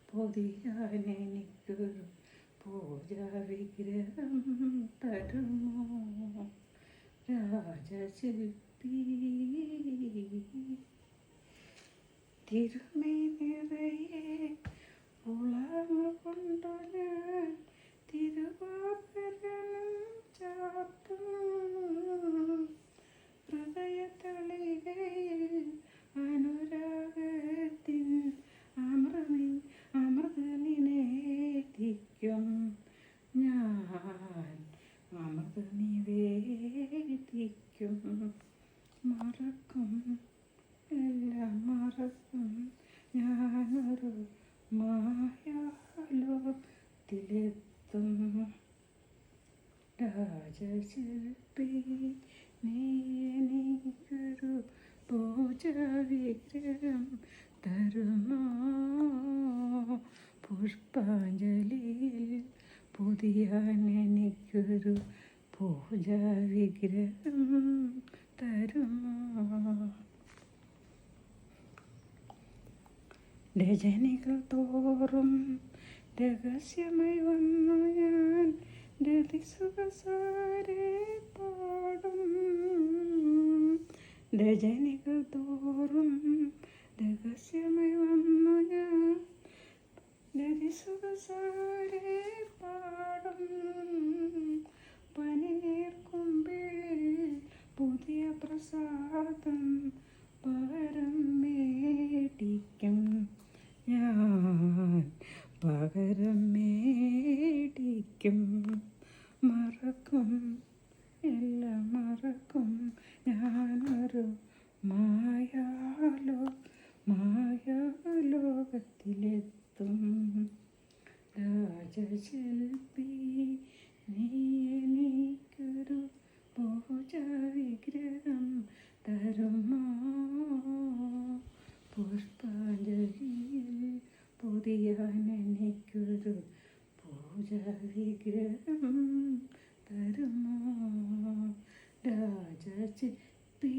പൊതിയാനെനിക്കൊരു പൂജാവിഗ്രഹം തരുമോ രാജശില്പി. തിരുമൈ നിറയെ ഉളങ്ങൾ കൊണ്ടു ഞാൻ തിരുവാഭരണം ചാർത്തും. ഹൃദയതളികയിൽ അനുരാഗത്തിൻ അമൃതനിവേദിക്കും ഞാൻ, അമൃതനിവേദിക്കും. മറക്കും, എല്ലാം മറക്കും, ഞാനൊരു മായാലോകത്തിലെത്തും. രാജശില്പി നീ എനിക്കൊരു പൂജാവിഗ്രഹം തരുമോ പുഷ്പാഞ്ജലിയിൽ പൊതിയാനെനിക്കൊരു പൂജാവിഗ്രഹം തരുമോ. രജനികൾ തോറും രഹസ്യമായി വന്നു ഞാൻ രതിസുഖസാരെ പാടും. രജനികൾ തോറും രഹസ്യമായി വന്നു ഞാൻ രതിസുഖസാരെ പാടും. പനിനീർക്കുമ്പിൽ പുതിയ പ്രസാദം പകരം മേടിക്കും ഞാൻ, പകരം മേടിക്കും. മറക്കും, എല്ലാം മറക്കും, ഞാനൊരു മായാലോകത്തിലെത്തും. രാജശില്പി നീ എനിക്കൊരു പൂജാവിഗ്രഹം തരുമോ പുഷ്പാഞ്ജലിയിൽ പൊതിയാനെനിക്കൊരു പൂജാവിഗ്രഹം തരുമോ രാജശില്പി.